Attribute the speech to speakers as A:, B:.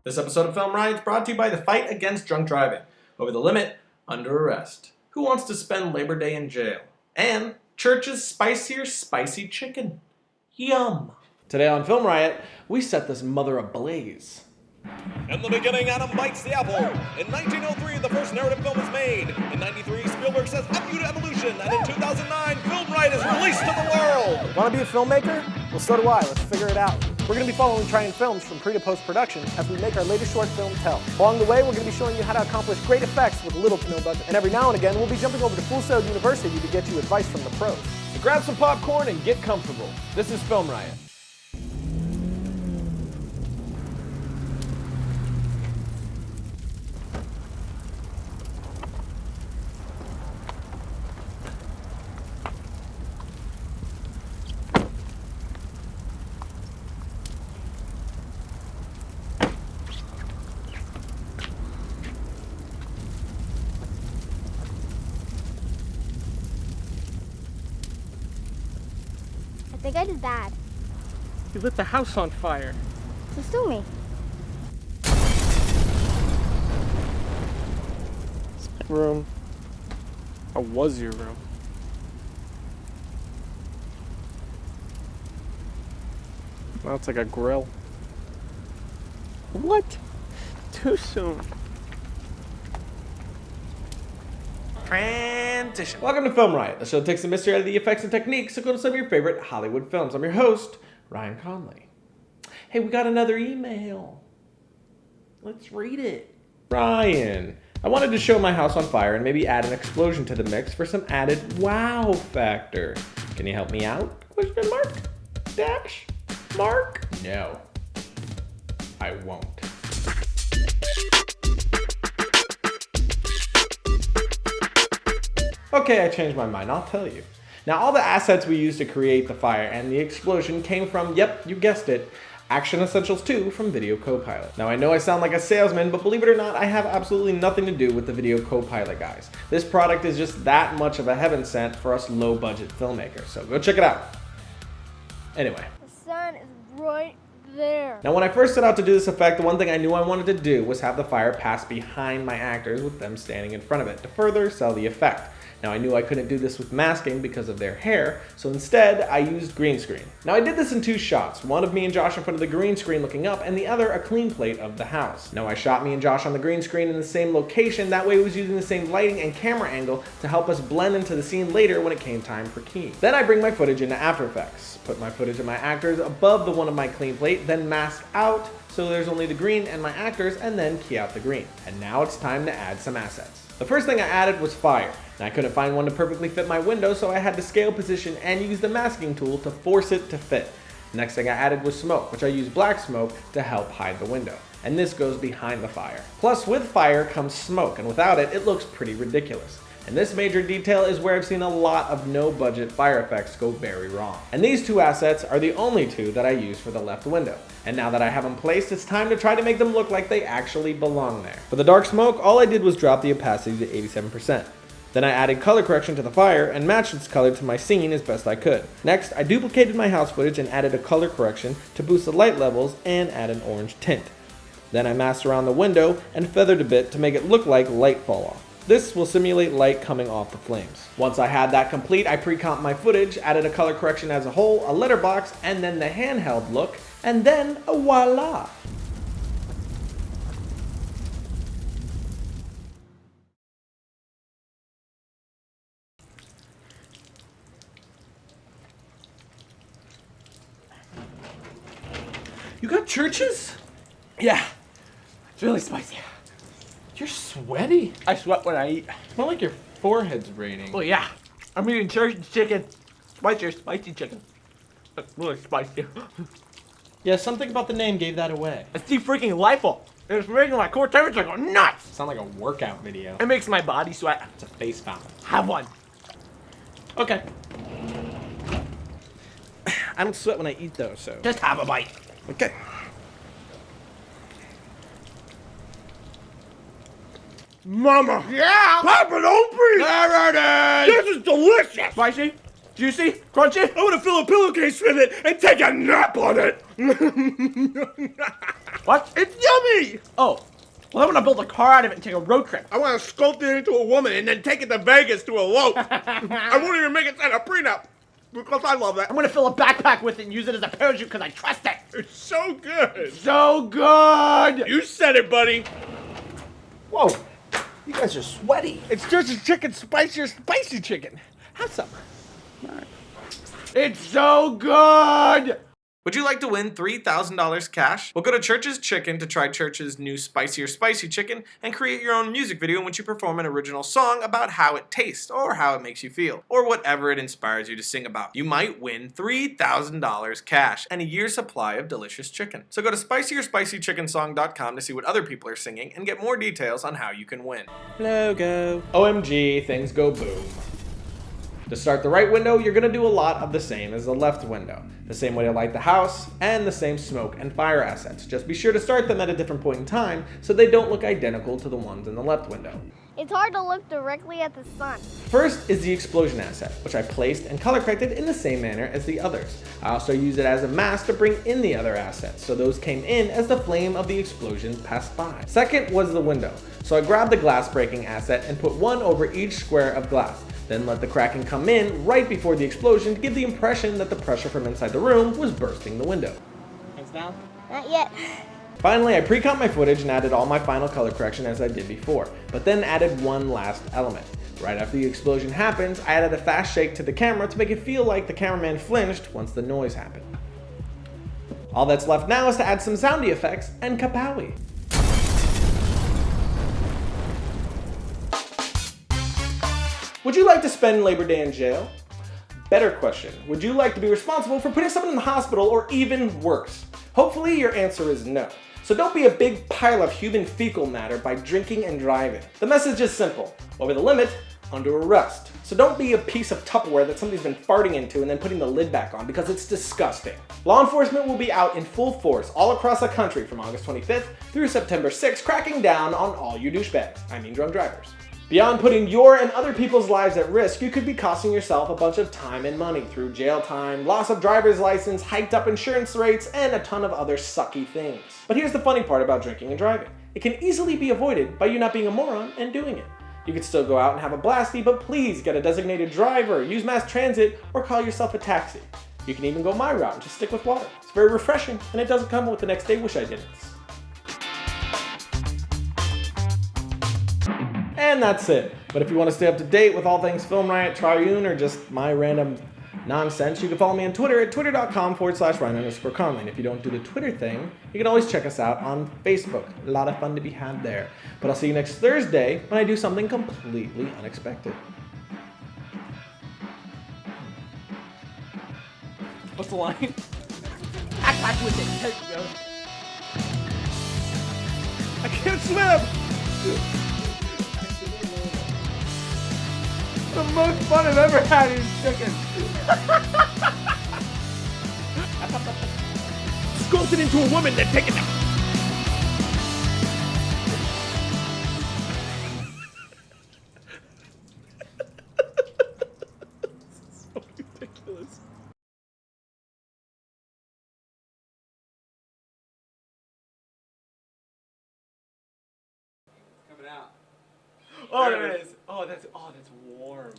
A: This episode of Film Riot is brought to you by the fight against drunk driving, Over the Limit, Under Arrest, Who Wants to Spend Labor Day in Jail, and Church's Spicier Spicy Chicken. Yum! Today on Film Riot, we set this mother ablaze.
B: In the beginning, Adam bites the apple. In 1903, the first narrative film is made. In 93, Spielberg says F you to evolution. And in 2009, Film Riot is released to the world.
C: Want to be a filmmaker? Well, so do I. Let's figure it out. We're going to be following Trying Films from pre to post-production as we make our latest short film, Tell. Along the way, we're going to be showing you how to accomplish great effects with little to no budget. And every now and again, we'll be jumping over to Full Sail University to get you advice from the pros.
D: So grab some popcorn and get comfortable. This is Film Riot.
E: I think I did bad.
C: You lit the house on fire.
E: So sue me.
C: Room. Or was your room? Now it's like a grill. What? Too soon.
A: Transition. Welcome to Film Riot, the show that takes the mystery out of the effects and techniques to go to some of your favorite Hollywood films. I'm your host, Ryan Conley. Hey, we got another email. Let's read it. Ryan, I wanted to show my house on fire and maybe add an explosion to the mix for some added wow factor. Can you help me out? Question mark? Dash? Mark? No, I won't. Okay, I changed my mind, I'll tell you. Now, all the assets we used to create the fire and the explosion came from, yep, you guessed it, Action Essentials 2 from Video Copilot. Now, I know I sound like a salesman, but believe it or not, I have absolutely nothing to do with the Video Copilot guys. This product is just that much of a heaven sent for us low-budget filmmakers, so go check it out. Anyway.
E: The sun is right there.
A: Now, when I first set out to do this effect, the one thing I knew I wanted to do was have the fire pass behind my actors with them standing in front of it to further sell the effect. Now, I knew I couldn't do this with masking because of their hair, so instead I used green screen. Now, I did this in two shots, one of me and Josh in front of the green screen looking up, and the other a clean plate of the house. Now, I shot me and Josh on the green screen in the same location, that way it was using the same lighting and camera angle to help us blend into the scene later when it came time for keying. Then I bring my footage into After Effects, put my footage of my actors above the one of my clean plate, then mask out, so there's only the green and my actors, and then key out the green. And now it's time to add some assets. The first thing I added was fire. And I couldn't find one to perfectly fit my window, so I had to scale position and use the masking tool to force it to fit. The next thing I added was smoke, which I used black smoke to help hide the window. And this goes behind the fire. Plus, with fire comes smoke, and without it, it looks pretty ridiculous. And this major detail is where I've seen a lot of no-budget fire effects go very wrong. And these two assets are the only two that I use for the left window. And now that I have them placed, it's time to try to make them look like they actually belong there. For the dark smoke, all I did was drop the opacity to 87%. Then I added color correction to the fire and matched its color to my scene as best I could. Next, I duplicated my house footage and added a color correction to boost the light levels and add an orange tint. Then I masked around the window and feathered a bit to make it look like light fall off. This will simulate light coming off the flames. Once I had that complete, I pre-comped my footage, added a color correction as a whole, a letterbox, and then the handheld look, and then voila! You got churches?
D: Yeah, it's really spicy.
A: You're sweaty.
D: I sweat when I eat.
A: It's not like your forehead's raining.
D: Well, yeah. I'm eating church chicken. Spicy chicken. It's really spicy.
A: Yeah, something about the name gave that away.
D: It's too freaking delightful. It's making my core temperature go nuts.
A: Sound like a workout video.
D: It makes my body sweat.
A: It's a face fountain.
D: Have one.
A: Okay. I don't sweat when I eat though, so.
D: Just have a bite.
A: Okay.
D: Mama. Yeah.
C: Pop it open!
D: There it is.
C: This is delicious!
D: Spicy? Juicy? Crunchy?
F: I want to fill a pillowcase with it and take a nap on it.
D: What?
F: It's yummy.
D: Oh. Well, I'm gonna build a car out of it and take a road trip.
F: I want to sculpt it into a woman and then take it to Vegas to elope. I won't even make it sign a prenup because I love that.
D: I'm gonna fill a backpack with it and use it as a parachute because I trust it.
F: It's so good.
D: So good!
F: You said it, buddy.
C: Whoa, you guys are sweaty.
A: It's Church's Chicken, spicier, spicy chicken. Have some.
D: It's so good!
A: Would you like to win $3,000 cash? Well, go to Church's Chicken to try Church's new spicier spicy chicken and create your own music video in which you perform an original song about how it tastes or how it makes you feel or whatever it inspires you to sing about. You might win $3,000 cash and a year's supply of delicious chicken. So go to spicierspicychickensong.com to see what other people are singing and get more details on how you can win. Logo. OMG, things go boom. To start the right window, you're going to do a lot of the same as the left window. The same way to light the house, and the same smoke and fire assets. Just be sure to start them at a different point in time so they don't look identical to the ones in the left window.
E: It's hard to look directly at the sun.
A: First is the explosion asset, which I placed and color corrected in the same manner as the others. I also used it as a mask to bring in the other assets, so those came in as the flame of the explosion passed by. Second was the window, so I grabbed the glass breaking asset and put one over each square of glass. Then let the cracking come in right before the explosion to give the impression that the pressure from inside the room was bursting the window.
D: Hands down.
E: Not yet.
A: Finally, I pre-cut my footage and added all my final color correction as I did before, but then added one last element. Right after the explosion happens, I added a fast shake to the camera to make it feel like the cameraman flinched once the noise happened. All that's left now is to add some soundy effects and kapowie. Would you like to spend Labor Day in jail? Better question, would you like to be responsible for putting someone in the hospital or even worse? Hopefully your answer is no. So don't be a big pile of human fecal matter by drinking and driving. The message is simple. Over the limit, under arrest. So don't be a piece of Tupperware that somebody's been farting into and then putting the lid back on because it's disgusting. Law enforcement will be out in full force all across the country from August 25th through September 6th, cracking down on all you douchebags. I mean drunk drivers. Beyond putting your and other people's lives at risk, you could be costing yourself a bunch of time and money through jail time, loss of driver's license, hiked up insurance rates, and a ton of other sucky things. But here's the funny part about drinking and driving. It can easily be avoided by you not being a moron and doing it. You could still go out and have a blasty, but please get a designated driver, use mass transit, or call yourself a taxi. You can even go my route and just stick with water. It's very refreshing, and it doesn't come with the next day wish I didn't. And that's it. But if you want to stay up to date with all things Film Riot, Triune, or just my random nonsense, you can follow me on Twitter at twitter.com/Ryan_Conley. And if you don't do the Twitter thing, you can always check us out on Facebook. A lot of fun to be had there. But I'll see you next Thursday when I do something completely unexpected.
D: What's the line? Backpack with it.
F: I can't swim.
D: The most fun I've ever had is chicken.
F: Sculpt it into a woman, then take it to...
A: So ridiculous.
D: Coming out. Oh, there it is. Oh, that's warm.